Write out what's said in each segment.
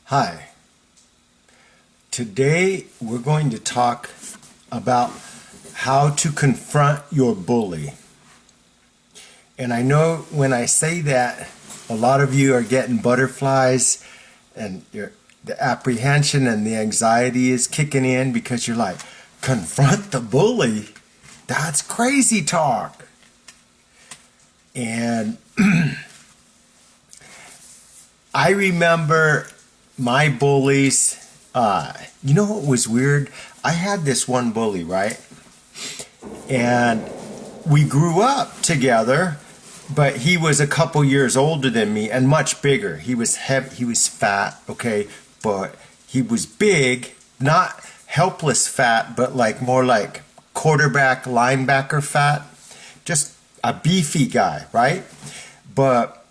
Hi. Today we're going to talk about how to confront your bully. And I know when I say that, a lot of you are getting butterflies and the apprehension and the anxiety is kicking in because you're like, confront the bully? That's crazy talk. And I remember my bullies. You know what was weird? I had this one bully, right? And we grew up together, but he was a couple years older than me and much bigger. He was heavy, he was fat, okay, but he was big, not helpless fat, but like more like quarterback, linebacker fat. Just a beefy guy, right? But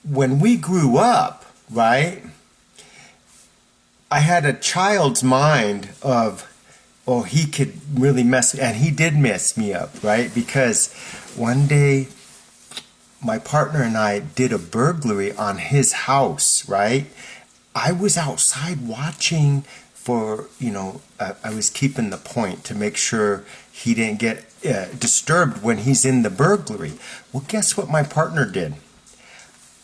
when we grew up, right, I had a child's mind of, oh, he could really mess, and he did mess me up, right? Because one day my partner and I did a burglary on his house, right? I was outside watching for, I was keeping the point to make sure he didn't get disturbed when he's in the burglary. Well, guess what my partner did?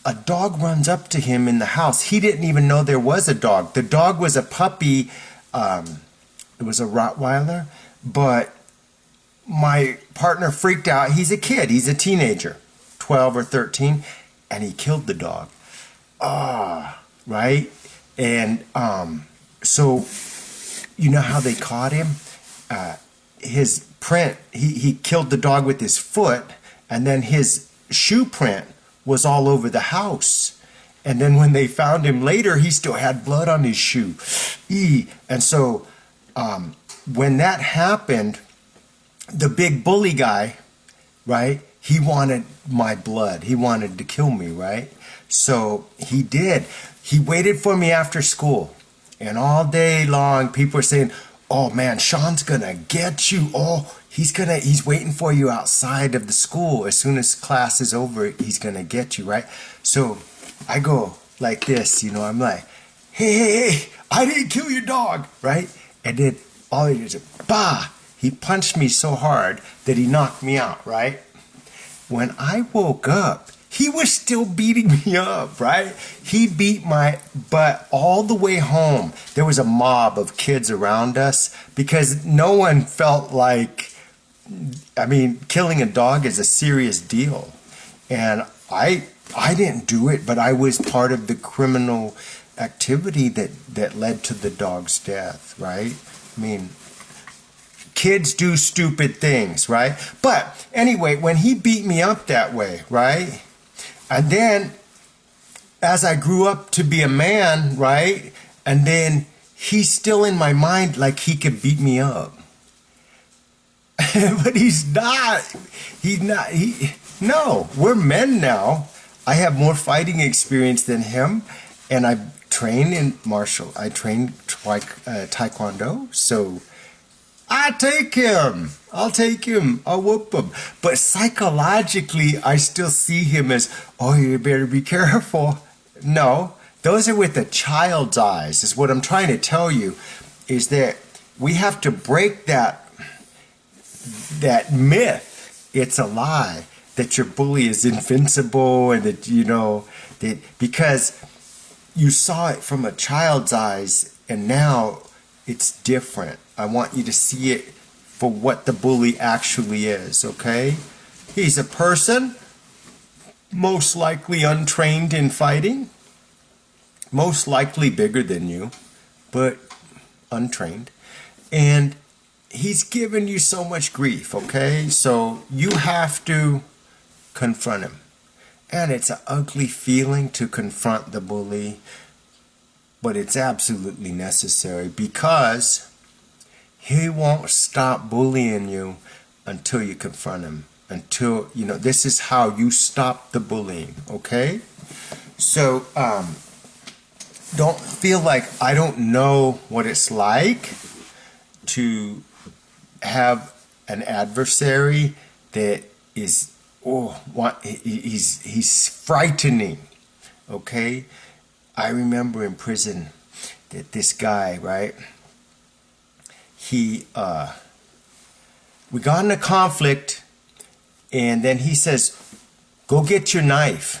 A dog runs up to him in the house. He didn't even know there was a dog. The dog was a puppy. It was a Rottweiler. But my partner freaked out. He's a kid. He's a teenager, 12 or 13. And he killed the dog. Right? And so, you know how they caught him? His print, he killed the dog with his foot. And then his shoe print was all over the house. And then when they found him later, he still had blood on his shoe. And so when that happened, the big bully guy, right, he wanted my blood. He wanted to kill me, right? So he did. He waited for me after school. And all day long, people were saying, oh man, Sean's gonna get you. Oh, he's waiting for you outside of the school. As soon as class is over, he's gonna get you, right? So I go like this, I'm like, hey, I didn't kill your dog, right? And then all he did is, bah! He punched me so hard that he knocked me out, right? When I woke up, he was still beating me up, right? He beat my butt all the way home. There was a mob of kids around us because no one felt like, killing a dog is a serious deal. And I didn't do it, but I was part of the criminal activity that led to the dog's death, right? Kids do stupid things, right? But anyway, when he beat me up that way, right? And then as I grew up to be a man, right? And then he's still in my mind like he could beat me up. But he's not. No, we're men now. I have more fighting experience than him. And I train in I train taekwondo. So I'll take him. I'll whoop him. But psychologically, I still see him as, oh, you better be careful. No, those are with a child's eyes, is what I'm trying to tell you, is that we have to break that myth. It's a lie that your bully is invincible and that, because you saw it from a child's eyes and now it's different. I want you to see it for what the bully actually is, okay? He's a person, most likely untrained in fighting, most likely bigger than you, but untrained. And he's given you so much grief, okay? So you have to confront him. And it's an ugly feeling to confront the bully, but it's absolutely necessary because he won't stop bullying you until you confront him. Until, this is how you stop the bullying, okay? So, don't feel like I don't know what it's like to have an adversary that is, he's frightening, okay? I remember in prison, that this guy, right? We got in a conflict, and then he says, go get your knife.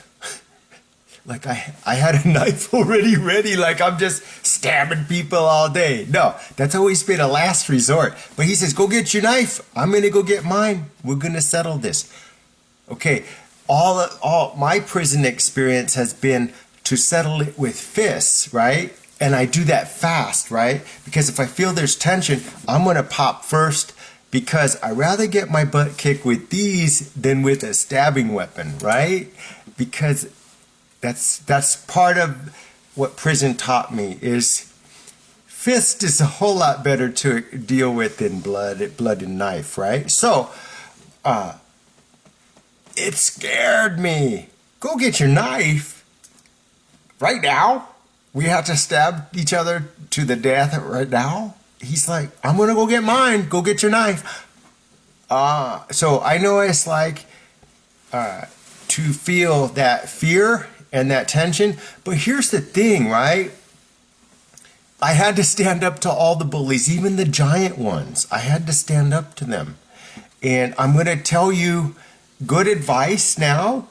Like I had a knife already ready, like I'm just stabbing people all day. No, that's always been a last resort. But he says, go get your knife. I'm going to go get mine. We're going to settle this. Okay, all my prison experience has been to settle it with fists, right? And I do that fast, right? Because if I feel there's tension, I'm going to pop first, because I rather get my butt kicked with these than with a stabbing weapon, right? Because that's part of what prison taught me, is fist is a whole lot better to deal with than blood and knife, right? So it scared me. Go get your knife right now. We have to stab each other to the death right now. He's like, I'm gonna go get mine. Go get your knife. So I know it's like to feel that fear and that tension. But here's the thing, right? I had to stand up to all the bullies, even the giant ones. I had to stand up to them. And I'm going to tell you good advice now.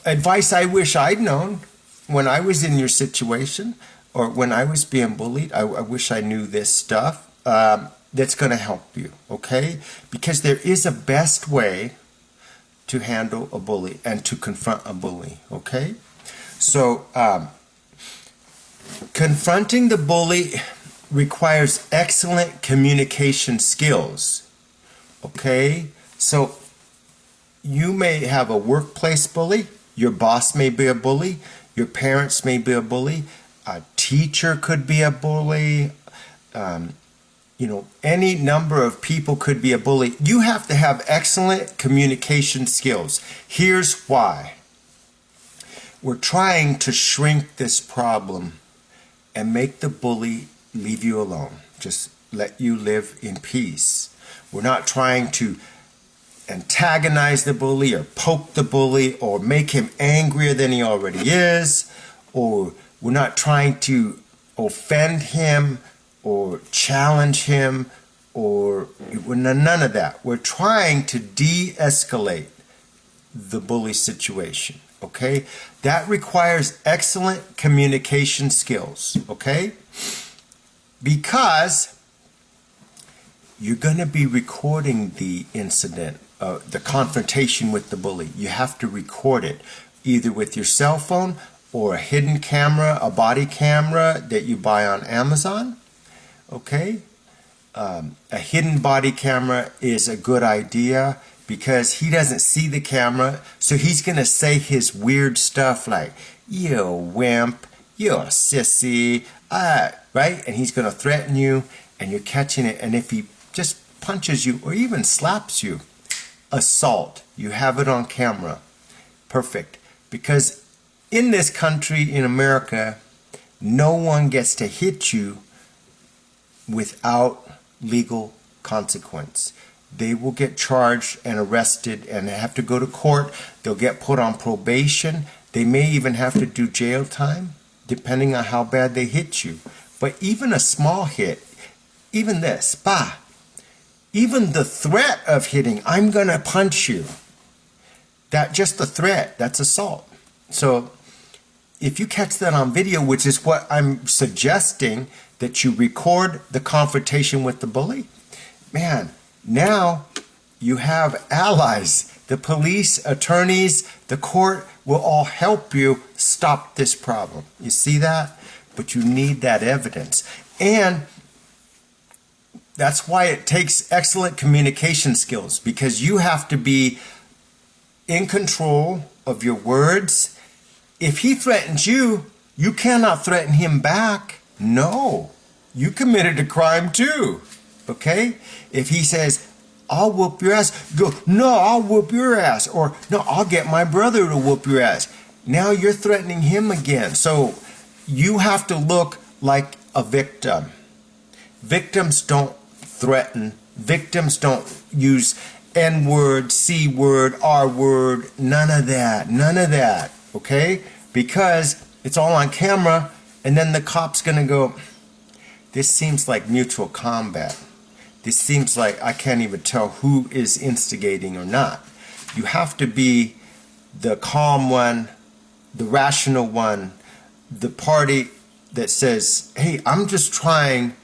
Advice I wish I'd known when I was in your situation, or when I was being bullied. I wish I knew this stuff. That's going to help you, okay? Because there is a best way to handle a bully and to confront a bully, okay? So, confronting the bully requires excellent communication skills, okay? So, you may have a workplace bully, your boss may be a bully, your parents may be a bully, a teacher could be a bully, any number of people could be a bully. You have to have excellent communication skills. Here's why. We're trying to shrink this problem and make the bully leave you alone. Just let you live in peace. We're not trying to antagonize the bully or poke the bully or make him angrier than he already is, or we're not trying to offend him or challenge him, or none of that. We're trying to de-escalate the bully situation, okay? That requires excellent communication skills, okay? Because you're going to be recording the incident, the confrontation with the bully. You have to record it, either with your cell phone or a hidden camera, a body camera that you buy on Amazon. Okay, a hidden body camera is a good idea because he doesn't see the camera, so he's gonna say his weird stuff like, you wimp, you a sissy, right? And he's gonna threaten you, and you're catching it. And if he just punches you or even slaps you, assault, you have it on camera. Perfect. Because in this country, in America, no one gets to hit you without legal consequence. They will get charged and arrested and have to go to court. They'll get put on probation. They may even have to do jail time, depending on how bad they hit you. But even a small hit, even this, even the threat of hitting, I'm gonna punch you, that just the threat, that's assault. So if you catch that on video, which is what I'm suggesting, that you record the confrontation with the bully, man, now you have allies. The police, attorneys, the court will all help you stop this problem. You see that? But you need that evidence. And that's why it takes excellent communication skills, because you have to be in control of your words. If he threatens you, you cannot threaten him back. No, you committed a crime too, okay? If he says, I'll whoop your ass, go, no, I'll whoop your ass, or no, I'll get my brother to whoop your ass. Now you're threatening him again. So you have to look like a victim. Victims don't threaten. Victims don't use N-word, C-word, R-word, none of that, okay? Because it's all on camera, And then the cop's going to go, this seems like mutual combat. This seems like I can't even tell who is instigating or not. You have to be the calm one, the rational one, the party that says, hey, I'm just trying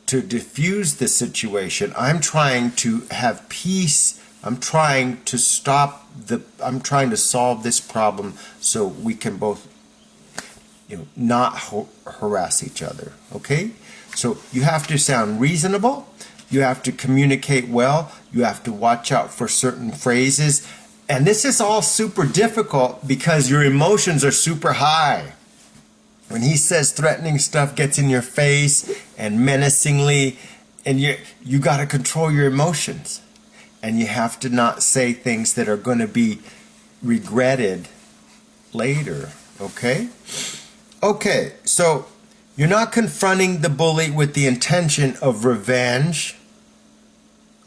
to diffuse the situation. I'm trying to have peace. I'm trying to I'm trying to solve this problem so we can both, not harass each other, okay? So you have to sound reasonable. You have to communicate well. You have to watch out for certain phrases. And this is all super difficult because your emotions are super high. When he says threatening stuff gets in your face and menacingly, and you got to control your emotions. And you have to not say things that are going to be regretted later, okay? Okay, so you're not confronting the bully with the intention of revenge.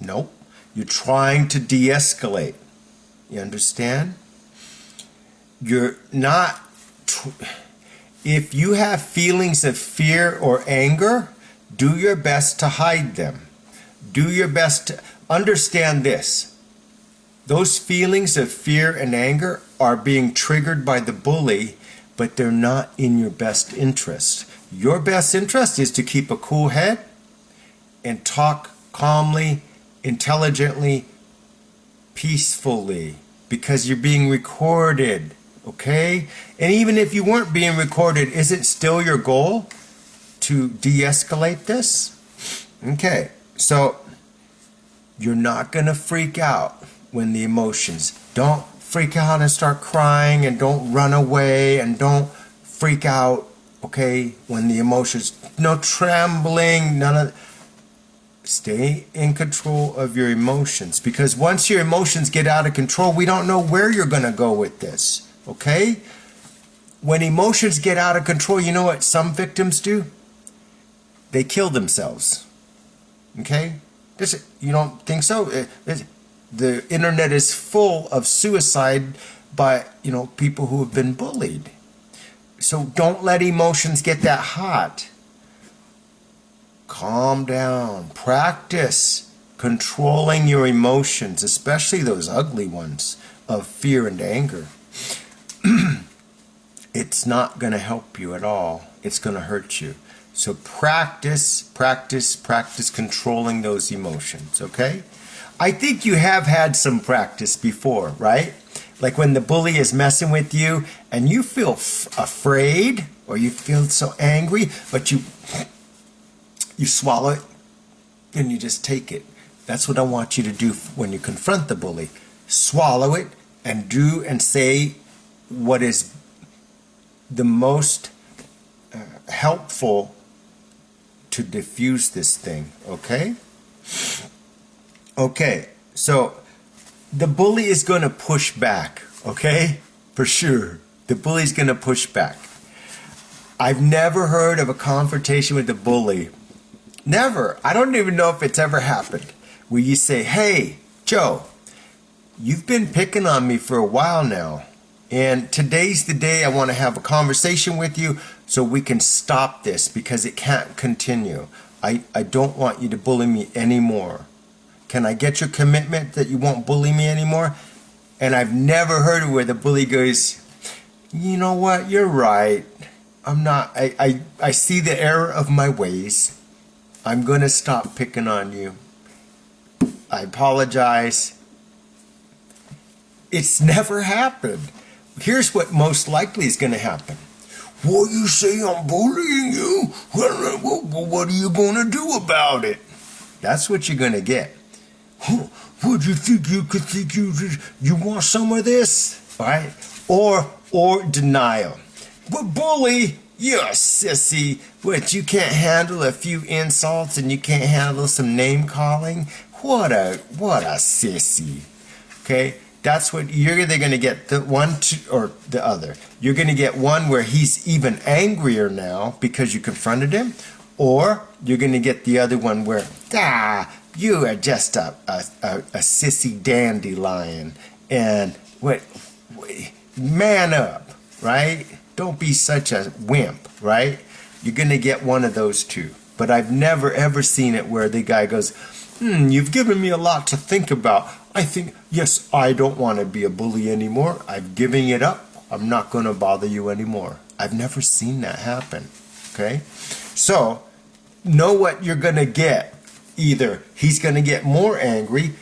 Nope. You're trying to de-escalate. You understand? You're not... If you have feelings of fear or anger, do your best to hide them. Do your best to understand this. Those feelings of fear and anger are being triggered by the bully, but they're not in your best interest. Your best interest is to keep a cool head and talk calmly, intelligently, peacefully, because you're being recorded, okay? And even if you weren't being recorded, is it still your goal to de-escalate this? Okay, so you're not going to freak out when the emotions. Don't freak out and start crying, and don't run away, and don't freak out, okay, when the emotions, no trembling, none of. Stay in control of your emotions, because once your emotions get out of control, we don't know where you're going to go with this, okay? When emotions get out of control, you know what some victims do? They kill themselves, okay? You don't think so? The internet is full of suicide by, people who have been bullied. So don't let emotions get that hot. Calm down. Practice controlling your emotions, especially those ugly ones of fear and anger. It's not going to help you at all. It's going to hurt you. So practice controlling those emotions, okay? I think you have had some practice before, right? Like when the bully is messing with you and you feel afraid or you feel so angry, but you swallow it and you just take it. That's what I want you to do when you confront the bully. Swallow it and do and say what is the most helpful to diffuse this thing, okay? Okay, so the bully is going to push back, okay? For sure. The bully's going to push back. I've never heard of a confrontation with a bully. Never. I don't even know if it's ever happened. Where you say, hey, Joe, you've been picking on me for a while now. And today's the day I want to have a conversation with you so we can stop this because it can't continue. I don't want you to bully me anymore. Can I get your commitment that you won't bully me anymore? And I've never heard of where the bully goes, you know what, you're right. I see the error of my ways. I'm going to stop picking on you. I apologize. It's never happened. Here's what most likely is going to happen. Well, you say I'm bullying you? Well, what are you going to do about it? That's what you're going to get. Would you think you could think you want some of this? Right? Or denial. But bully, you're a sissy. What, you can't handle a few insults and you can't handle some name calling? What a sissy. Okay? That's what you're either going to get, the one or the other. You're going to get one where he's even angrier now because you confronted him, or you're going to get the other one where, you are just a sissy dandelion, and man up, right? don't be such a wimp, right? You're going to get one of those two. But I've never ever seen it where the guy goes, you've given me a lot to think about. I think, yes, I don't want to be a bully anymore. I'm giving it up. I'm not going to bother you anymore. I've never seen that happen, okay? So, know what you're going to get. Either he's going to get more angry,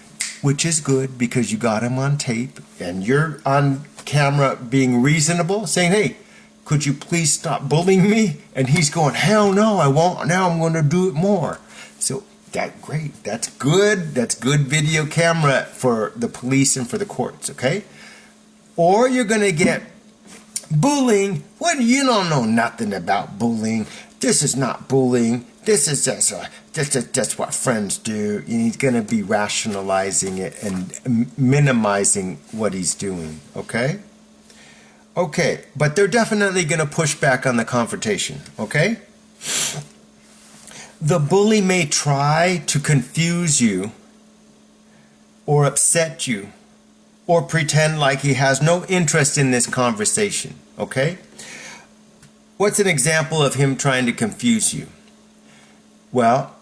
which is good because you got him on tape, and you're on camera being reasonable, saying, hey, could you please stop bullying me? And he's going, hell no, I won't. Now I'm going to do it more. So that's great. That's good. That's good video camera for the police and for the courts, okay? Or you're going to get bullying. What? You don't know nothing about bullying. This is not bullying. This is just what friends do. And he's going to be rationalizing it and minimizing what he's doing, okay? Okay, but they're definitely going to push back on the confrontation, okay? The bully may try to confuse you or upset you or pretend like he has no interest in this conversation, okay? What's an example of him trying to confuse you? Well,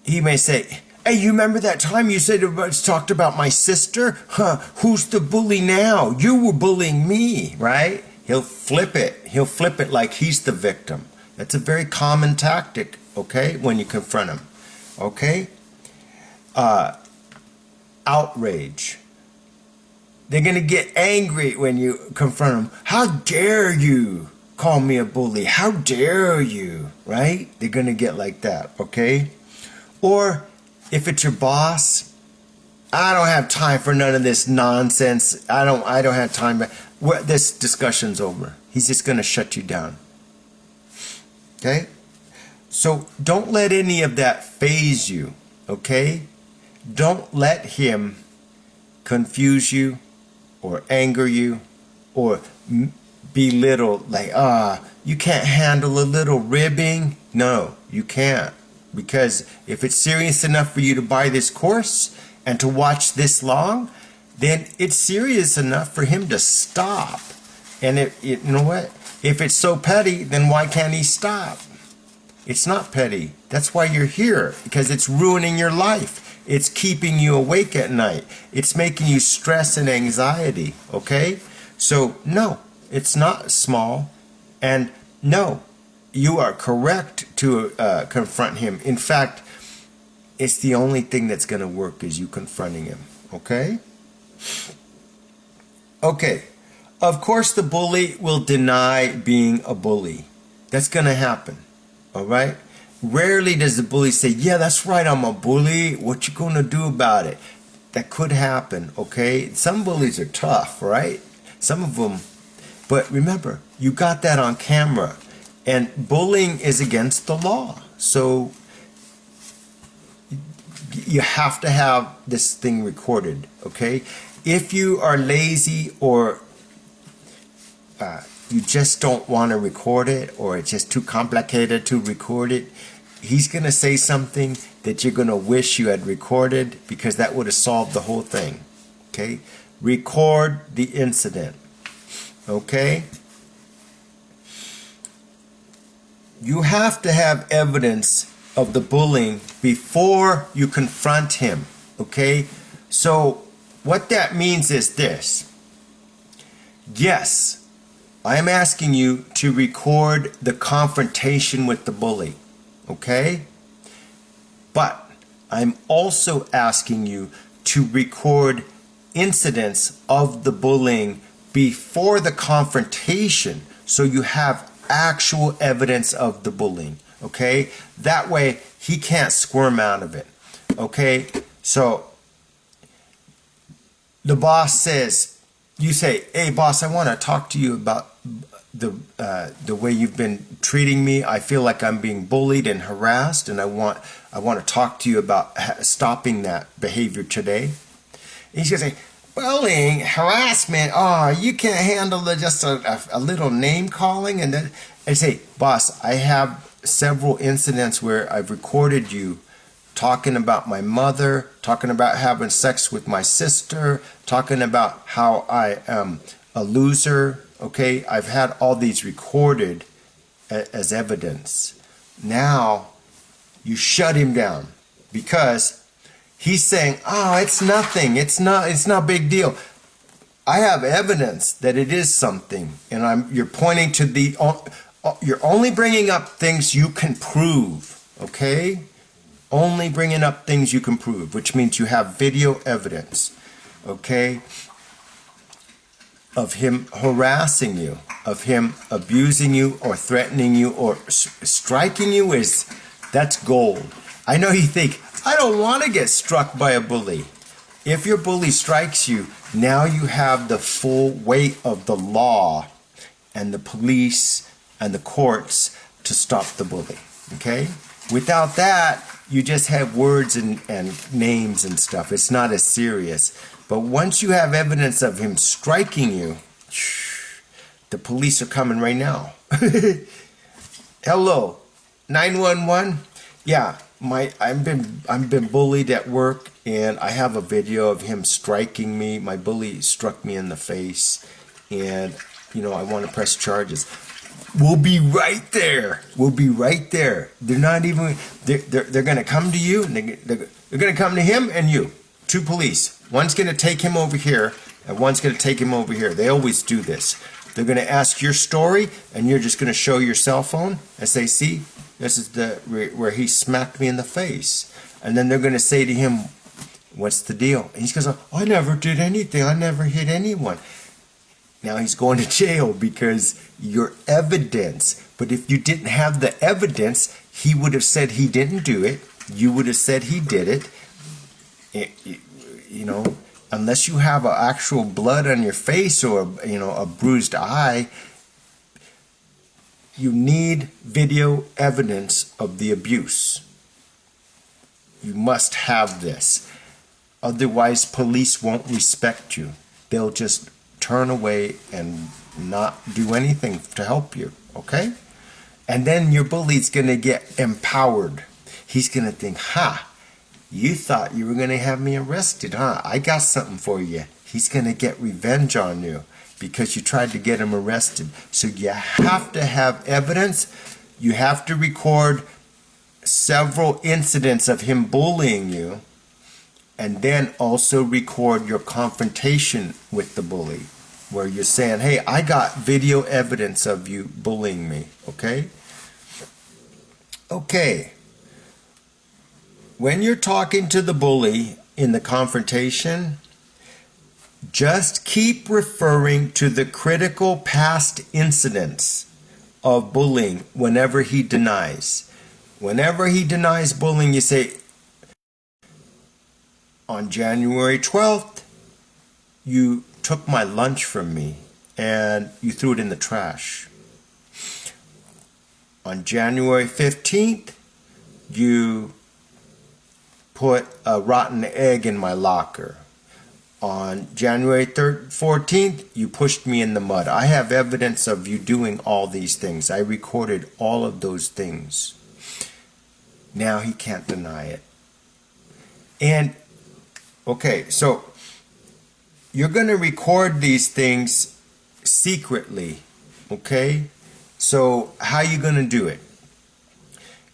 he may say, hey, you remember that time you said talked about my sister? Huh, who's the bully now? You were bullying me, right? He'll flip it. He'll flip it like he's the victim. That's a very common tactic, okay, when you confront him, okay? Outrage. They're going to get angry when you confront them. How dare you call me a bully? How dare you, right? They're going to get like that, okay? Or if it's your boss, I don't have time for none of this nonsense. I don't have time. This discussion's over. He's just going to shut you down. Okay? So don't let any of that faze you, okay? Don't let him confuse you or anger you or belittle, like, you can't handle a little ribbing. No, you can't. Because if it's serious enough for you to buy this course and to watch this long, then it's serious enough for him to stop. And you know what? If it's so petty, then why can't he stop? It's not petty. That's why you're here, because it's ruining your life. It's keeping you awake at night. It's making you stress and anxiety, okay? So, no, it's not small. And no, you are correct to confront him. In fact, it's the only thing that's going to work is you confronting him, okay? Okay, of course the bully will deny being a bully. That's going to happen, all right? Rarely does the bully say, yeah, that's right, I'm a bully. What you going to do about it? That could happen, okay? Some bullies are tough, right? Some of them. But remember, you got that on camera. And bullying is against the law. So you have to have this thing recorded, okay? If you are lazy or you just don't want to record it, or it's just too complicated to record it, he's going to say something that you're going to wish you had recorded, because that would have solved the whole thing, okay? Record the incident, okay? You have to have evidence of the bullying before you confront him, okay? So what that means is this. Yes, I am asking you to record the confrontation with the bully, okay? But I'm also asking you to record incidents of the bullying before the confrontation, so you have actual evidence of the bullying, okay? That way he can't squirm out of it, okay? So the boss says, you say, hey boss, I want to talk to you about the way you've been treating me. I feel like I'm being bullied and harassed, and I want to talk to you about stopping that behavior today. And he's going to say, bullying, harassment, you can't handle just a little name calling. And then I say, boss, I have several incidents where I've recorded you talking about my mother, talking about having sex with my sister, talking about how I am a loser, okay? I've had all these recorded as evidence. Now, you shut him down because he's saying, oh, it's nothing. It's not a big deal. I have evidence that it is something, and you're pointing to you're only bringing up things you can prove, okay? Only bringing up things you can prove, which means you have video evidence, okay? Of him harassing you, of him abusing you or threatening you or striking you that's gold. I know you think, I don't want to get struck by a bully. If your bully strikes you, now you have the full weight of the law and the police and the courts to stop the bully, okay? Without that, you just have words and names and stuff. It's not as serious. But once you have evidence of him striking you, the police are coming right now. Hello, 911. Yeah, I've been bullied at work, and I have a video of him striking me. My bully struck me in the face, and I want to press charges. We'll be right there. We'll be right there. They're not even. They're going to come to you, and they're going to come to him and you. 2 police. One's going to take him over here, and one's going to take him over here. They always do this. They're going to ask your story, and you're just going to show your cell phone and say, see, this is where he smacked me in the face. And then they're going to say to him, what's the deal? And he goes, oh, I never did anything. I never hit anyone. Now he's going to jail because your evidence. But if you didn't have the evidence, he would have said he didn't do it. You would have said he did it. Unless you have actual blood on your face or a bruised eye, you need video evidence of the abuse. You must have this. Otherwise, police won't respect you. They'll just turn away and not do anything to help you, okay? And then your bully's going to get empowered. He's going to think, you thought you were going to have me arrested, huh? I got something for you. He's going to get revenge on you because you tried to get him arrested. So you have to have evidence. You have to record several incidents of him bullying you, and then also record your confrontation with the bully, where you're saying, hey, I got video evidence of you bullying me, okay? Okay. When you're talking to the bully in the confrontation, just keep referring to the critical past incidents of bullying whenever he denies. Whenever he denies bullying, you say, on January 12th, you took my lunch from me and you threw it in the trash. On January 15th, you put a rotten egg in my locker. On January 14th, you pushed me in the mud. I have evidence of you doing all these things. I recorded all of those things. Now he can't deny it. And, okay, so you're going to record these things secretly, okay? So how are you going to do it?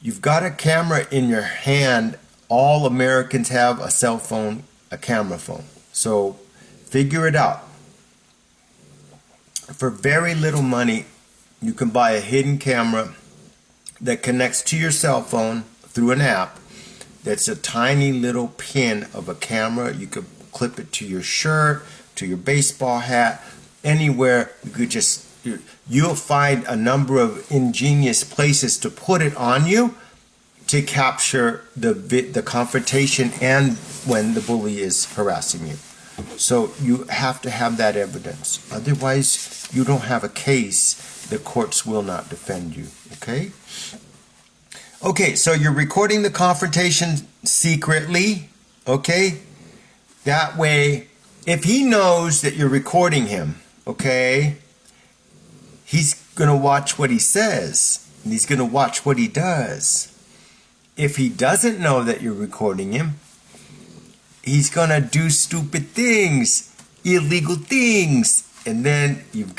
You've got a camera in your hand. All Americans have a cell phone, a camera phone. So figure it out. For very little money, you can buy a hidden camera that connects to your cell phone through an app. That's a tiny little pin of a camera. You could clip it to your shirt, to your baseball hat, anywhere. You could just, you'll find a number of ingenious places to put it on you to capture the confrontation and when the bully is harassing you. So you have to have that evidence. Otherwise, you don't have a case. The courts will not defend you. Okay? Okay, so you're recording the confrontation secretly. Okay? That way, if he knows that you're recording him, okay, he's going to watch what he says. And he's going to watch what he does. If he doesn't know that you're recording him, he's going to do stupid things, illegal things, and then you've got